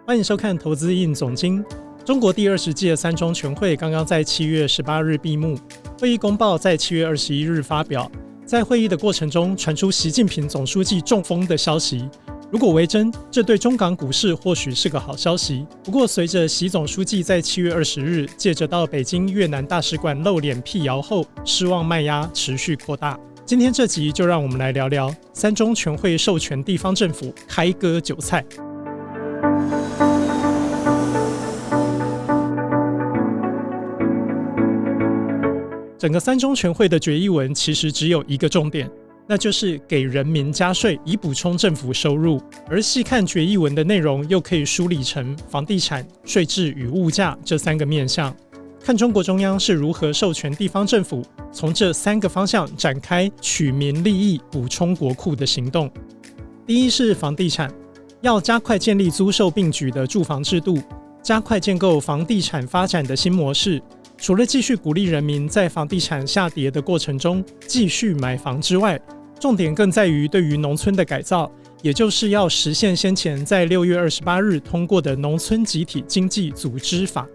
欢迎收看投资印总经。中国第20届三中全会刚刚在7月18日闭幕，会议公报在7月21日发表。在会议的过程中，传出习近平总书记中风的消息。如果为真，这对中港股市或许是个好消息。不过，随着习总书记在7月20日借着到北京越南大使馆露脸辟谣后，失望卖压持续扩大。今天这集就让我们来聊聊三中全会授权地方政府开割韭菜。整个三中全会的决议文其实只有一个重点，那就是给人民加税以补充政府收入。而细看决议文的内容，又可以梳理成房地产、税制与物价这三个面向，看中国中央是如何授权地方政府从这三个方向展开取民利益、补充国库的行动。第一是房地产，要加快建立租售并举的住房制度，加快建构房地产发展的新模式。除了继续鼓励人民在房地产下跌的过程中继续买房之外，重点更在于对于农村的改造，也就是要实现先前在6月28日通过的农村集体经济组织法。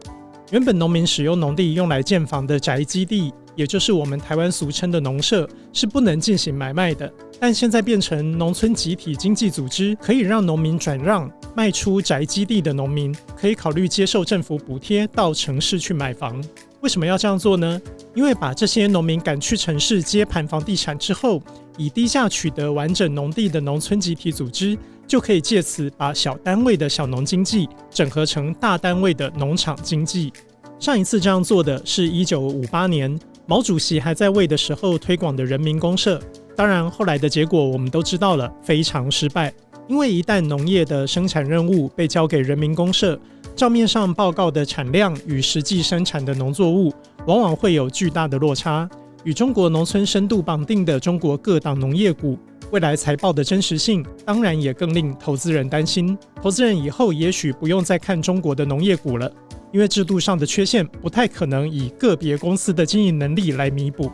原本农民使用农地用来建房的宅基地，也就是我们台湾俗称的农舍，是不能进行买卖的。但现在变成农村集体经济组织，可以让农民转让，卖出宅基地的农民可以考虑接受政府补贴到城市去买房。为什么要这样做呢？因为把这些农民赶去城市接盘房地产之后，以低价取得完整农地的农村集体组织，就可以借此把小单位的小农经济整合成大单位的农场经济。上一次这样做的是1958年毛主席还在位的时候推广的人民公社。当然后来的结果我们都知道了，非常失败。因为一旦农业的生产任务被交给人民公社，账面上报告的产量与实际生产的农作物往往会有巨大的落差。与中国农村深度绑定的中国各档农业股，未来财报的真实性当然也更令投资人担心。投资人以后也许不用再看中国的农业股了，因为制度上的缺陷不太可能以个别公司的经营能力来弥补。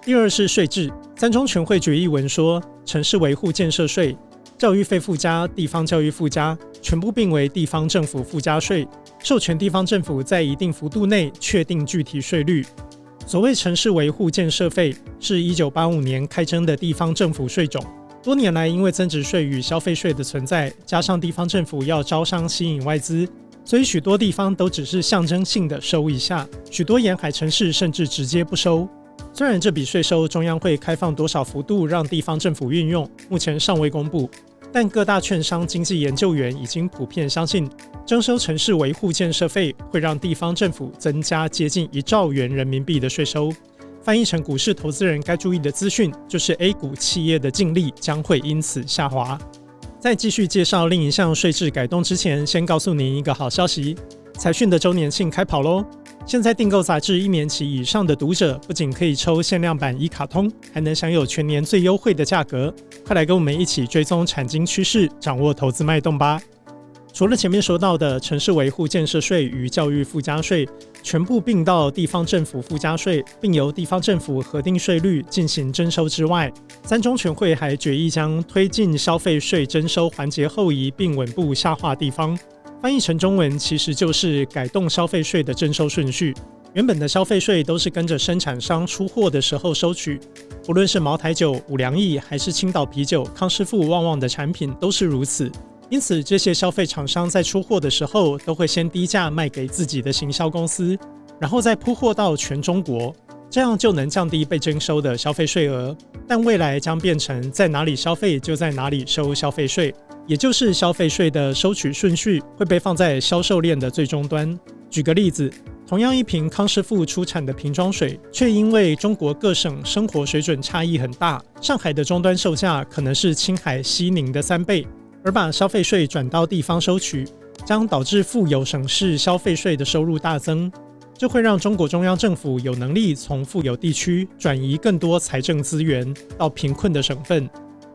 第二是税制，三中全会决议文说，城市维护建设税、教育费附加、地方教育附加全部并为地方政府附加税，授权地方政府在一定幅度内确定具体税率。所谓城市维护建设费，是1985年开征的地方政府税种。多年来因为增值税与消费税的存在，加上地方政府要招商吸引外资，所以许多地方都只是象征性的收一下，许多沿海城市甚至直接不收。虽然这笔税收中央会开放多少幅度让地方政府运用，目前尚未公布，但各大券商经济研究员已经普遍相信，征收城市维护建设费会让地方政府增加接近1兆元人民币的税收。翻译成股市投资人该注意的资讯，就是 A 股企业的净利将会因此下滑。在继续介绍另一项税制改动之前，先告诉您一个好消息，财讯的周年庆开跑咯。现在订购杂志1年期以上的读者，不仅可以抽限量版一卡通，还能享有全年最优惠的价格。快来跟我们一起追踪产经趋势，掌握投资脉动吧。除了前面说到的城市维护建设税与教育附加税全部并到地方政府附加税，并由地方政府核定税率进行征收之外，三中全会还决议将推进消费税征收环节后移，并稳步下化地方。翻译成中文其实就是改动消费税的征收顺序。原本的消费税都是跟着生产商出货的时候收取，不论是茅台酒、五粮液还是青岛啤酒、康师傅、旺旺的产品都是如此。因此这些消费厂商在出货的时候都会先低价卖给自己的行销公司，然后再铺货到全中国，这样就能降低被征收的消费税额。但未来将变成在哪里消费就在哪里收消费税，也就是消费税的收取顺序会被放在销售链的最终端。举个例子，同样一瓶康师傅出产的瓶装水，却因为中国各省生活水准差异很大，上海的终端售价可能是青海、西宁的3倍，而把消费税转到地方收取，将导致富有省市消费税的收入大增，这会让中国中央政府有能力从富有地区转移更多财政资源到贫困的省份。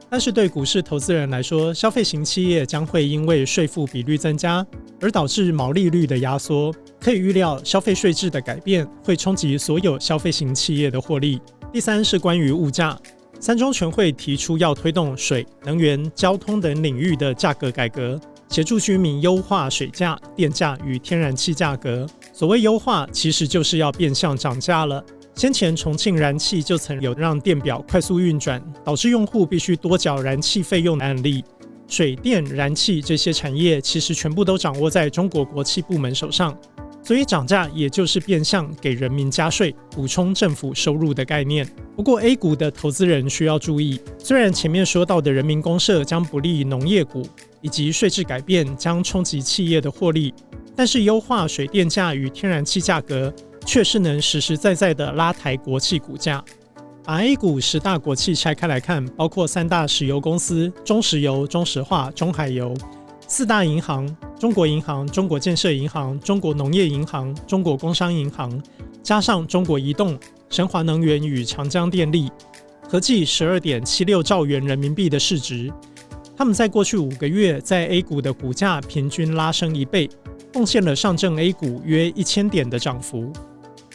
但是对股市投资人来说，消费型企业将会因为税负比率增加而导致毛利率的压缩。可以预料，消费税制的改变会冲击所有消费型企业的获利。第三是关于物价，三中全会提出要推动水、能源、交通等领域的价格改革，协助居民优化水价、电价与天然气价格。所谓优化，其实就是要变相涨价了。先前重庆燃气就曾有让电表快速运转，导致用户必须多缴燃气费用的案例。水电、燃气这些产业其实全部都掌握在中国国企部门手上，所以涨价也就是变相给人民加税，补充政府收入的概念。不过 A 股的投资人需要注意，虽然前面说到的人民公社将不利农业股，以及税制改变将冲击企业的获利，但是优化水电价与天然气价格却是能实实在在的拉抬国企股价。把 A 股10大国企拆开来看，包括3大石油公司中石油、中石化、中海油，4大银行中国银行、中国建设银行、中国农业银行、中国工商银行，加上中国移动、神华能源与长江电力，合计 12.76 兆元人民币的市值。他们在过去5个月在 A 股的股价平均拉升1倍，贡献了上证 A 股约1000点的涨幅。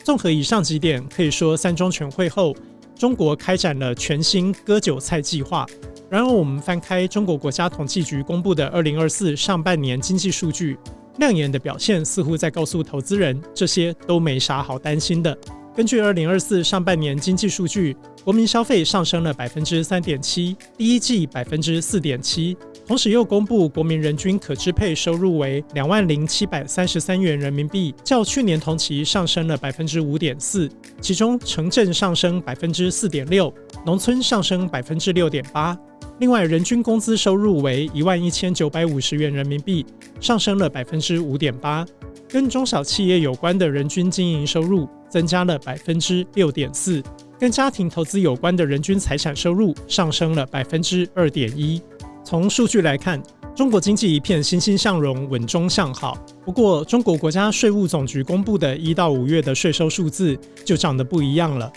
综合以上几点，可以说3中全会后，中国开展了全新割韭菜计划。然而我们翻开中国国家统计局公布的2024上半年经济数据，亮眼的表现似乎在告诉投资人，这些都没啥好担心的。根据2024上半年经济数据，国民消费上升了 3.7%， 第一季 4.7%， 同时又公布国民人均可支配收入为20733元人民币，较去年同期上升了 5.4%， 其中城镇上升 4.6%， 农村上升 6.8%。另外，人均工资收入为11950元人民币，上升了 5.8%， 跟中小企业有关的人均经营收入增加了 6.4%， 跟家庭投资有关的人均财产收入上升了 2.1%。 从数据来看，中国经济一片欣欣向荣，稳中向好。不过，中国国家税务总局公布的1到5月的税收数字就长得不一样了。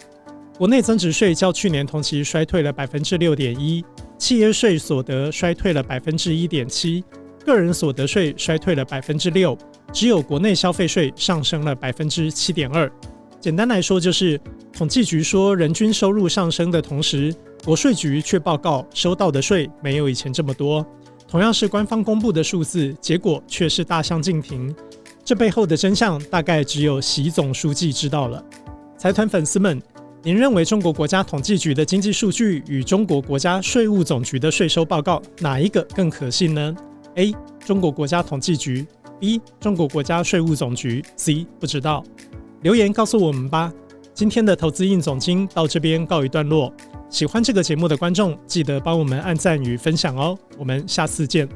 国内增值税较去年同期衰退了 6.1%， 企业税所得衰退了 1.7%， 个人所得税衰退了 6%， 只有国内消费税上升了 7.2%。 简单来说，就是统计局说人均收入上升的同时，国税局却报告收到的税没有以前这么多。同样是官方公布的数字，结果却是大相径庭。这背后的真相大概只有习总书记知道了。财团粉丝们，您认为中国国家统计局的经济数据与中国国家税务总局的税收报告哪一个更可信呢？ A. 中国国家统计局， B. 中国国家税务总局， C. 不知道。留言告诉我们吧。今天的投资硬总经到这边告一段落，喜欢这个节目的观众记得帮我们按赞与分享哦，我们下次见。